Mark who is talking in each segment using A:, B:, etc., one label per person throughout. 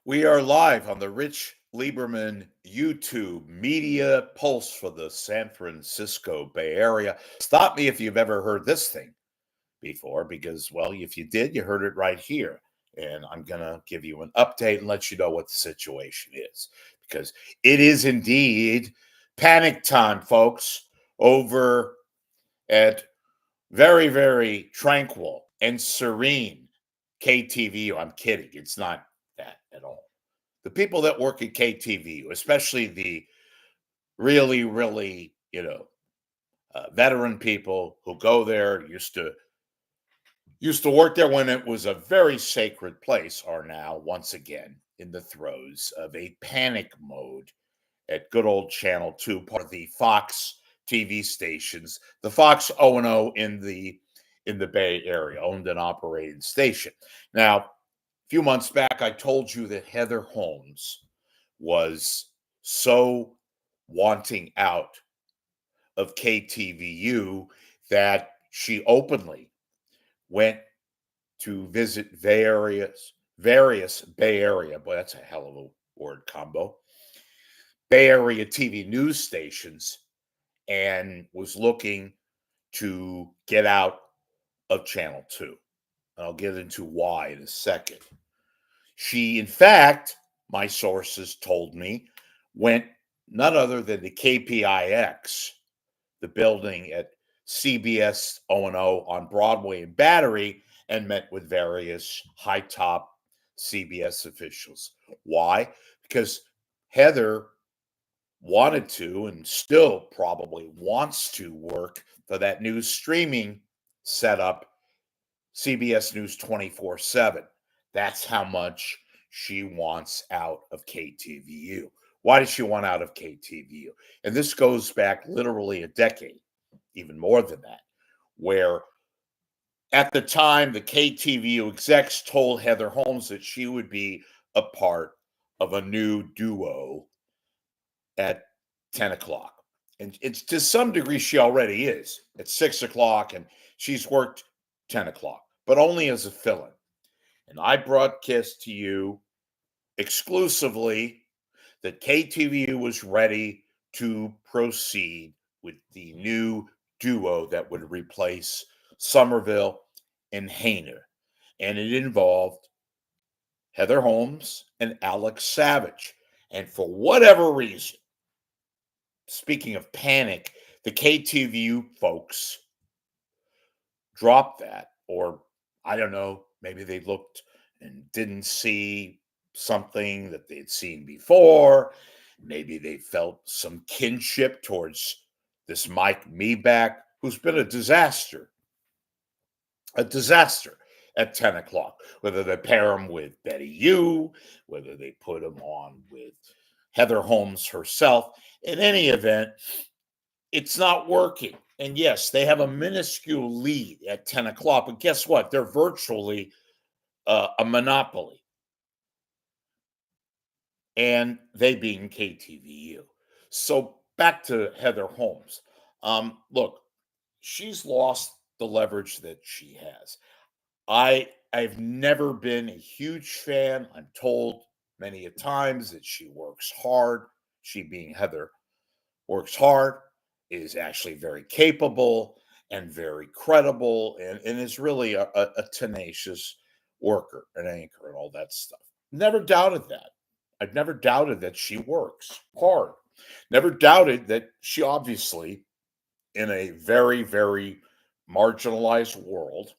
A: We are live on the Rich Lieberman YouTube Media Pulse for the San Francisco Bay Area. Stop me if you've ever heard this thing before, because, well, if you did, you heard it right here. And I'm going to give you an update and let you know what the situation is, because it is indeed panic time, folks, over at very, very tranquil and serene KTVU. I'm kidding. It's not that at all. The people that work at KTVU, especially the really, really, veteran people who go there, used to work there when it was a very sacred place, are now once again in the throes of a panic mode at good old Channel 2, part of the Fox TV stations, the Fox O&O in the Bay Area, owned and operated station. Now, a few months back, I told you that Heather Holmes was so wanting out of KTVU that she openly went to visit various Bay Area, boy, that's a hell of a word combo, Bay Area TV news stations, and was looking to get out of Channel 2. And I'll get into why in a second. She, in fact, my sources told me, went none other than the KPIX, the building at CBS O&O on Broadway and Battery, and met with various high top CBS officials. Why? Because Heather wanted to and still probably wants to work for that new streaming setup, CBS News 24/7. That's how much she wants out of KTVU. Why does she want out of KTVU? And this goes back literally a decade, even more than that, where at the time the KTVU execs told Heather Holmes that she would be a part of a new duo at 10 o'clock. And it's to some degree she already is at 6 o'clock, and she's worked 10 o'clock, but only as a fill-in. And I broadcast to you exclusively that KTVU was ready to proceed with the new duo that would replace Somerville and Hayner. And it involved Heather Holmes and Alex Savage. And for whatever reason, speaking of panic, the KTVU folks dropped that, or I don't know, maybe they looked and didn't see something that they'd seen before. Maybe they felt some kinship towards this Mike Meback, who's been a disaster at 10 o'clock, whether they pair him with Betty Yu, whether they put him on with Heather Holmes herself. In any event, it's not working. And yes, they have a minuscule lead at 10 o'clock, but guess what? They're virtually a monopoly. And they being KTVU. So back to Heather Holmes. Look, she's lost the leverage that she has. I've never been a huge fan. I'm told many a times that she works hard. She being Heather works hard, is actually very capable and very credible, and is really a tenacious worker, an anchor, and all that stuff. Never doubted that. I've never doubted that she works hard. Never doubted that she obviously, in a very, very marginalized world,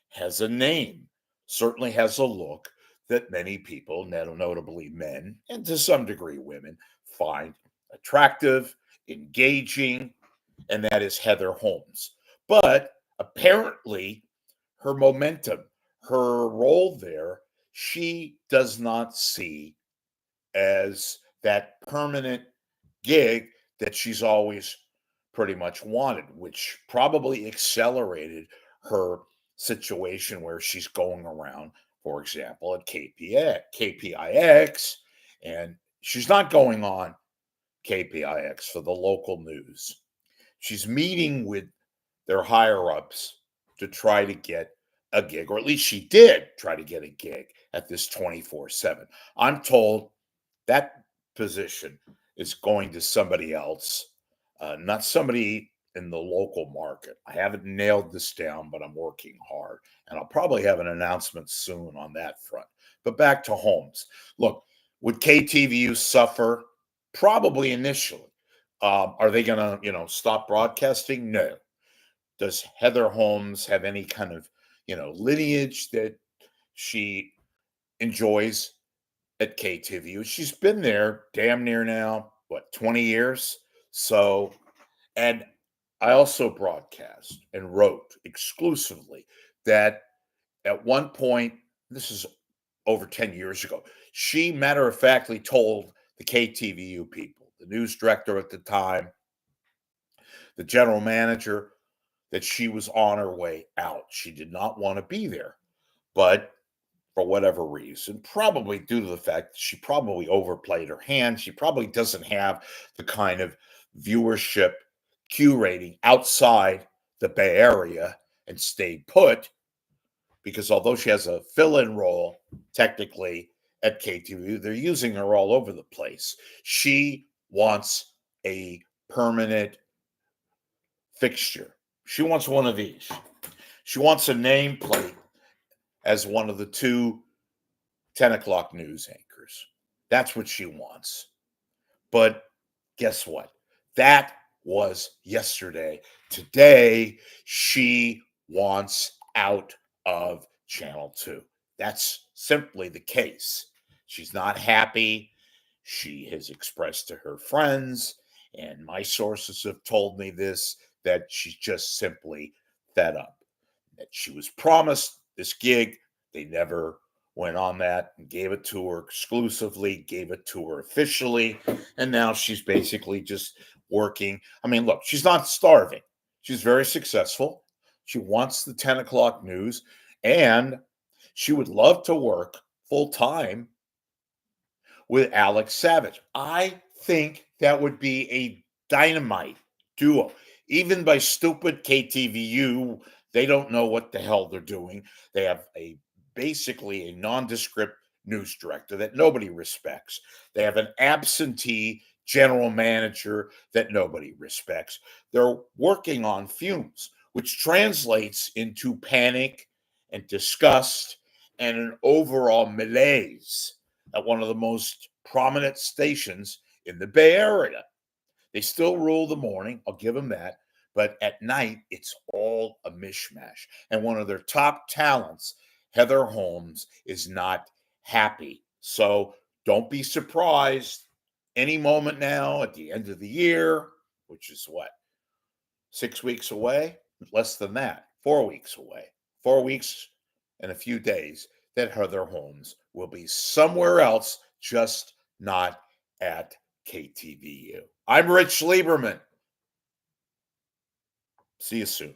A: has a name, certainly has a look that many people, notably men, and to some degree women, find attractive, engaging, and that is Heather Holmes. But apparently, her momentum, her role there, she does not see as that permanent gig that she's always pretty much wanted, which probably accelerated her situation where she's going around, for example, at KPIX, and she's not going on KPIX for the local news. She's meeting with their higher ups to try to get a gig, or at least she did try to get a gig at this 24/7. I'm told that position is going to somebody else, not somebody in the local market. I haven't nailed this down, but I'm working hard. And I'll probably have an announcement soon on that front. But back to Holmes. Look, would KTVU suffer? Probably initially. Are they going to, stop broadcasting? No. Does Heather Holmes have any kind of, lineage that she enjoys at KTVU? She's been there damn near now, what, 20 years? So, and I also broadcast and wrote exclusively that at one point, this is over 10 years ago, she matter of factly told the KTVU people, the news director at the time, the general manager, that she was on her way out. She did not want to be there. But for whatever reason, probably due to the fact that she probably overplayed her hand, she probably doesn't have the kind of viewership Q rating outside the Bay Area and stayed put, because although she has a fill-in role technically at KTVU, they're using her all over the place. She wants a permanent fixture. She wants one of these. She wants a nameplate as one of the two 10 o'clock news anchors. That's what she wants. But guess what? That was yesterday. Today, she wants out of Channel 2. That's simply the case. She's not happy. She has expressed to her friends, and my sources have told me this, that she's just simply fed up. That she was promised this gig. They never went on that and gave it to her exclusively, gave it to her officially. And now she's basically just working. I mean, look, she's not starving. She's very successful. She wants the 10 o'clock news, and she would love to work full time with Alex Savage. I think that would be a dynamite duo. Even by stupid KTVU, they don't know what the hell they're doing. They have basically a nondescript news director that nobody respects. They have an absentee general manager that nobody respects. They're working on fumes, which translates into panic and disgust and an overall malaise at one of the most prominent stations in the Bay Area. They still rule the morning, I'll give them that, but at night, it's all a mishmash. And one of their top talents, Heather Holmes, is not happy. So don't be surprised any moment now at the end of the year, which is what, 6 weeks away? Less than that, 4 weeks away. 4 weeks and a few days, that Heather Holmes will be somewhere else, just not at KTVU. I'm Rich Lieberman. See you soon.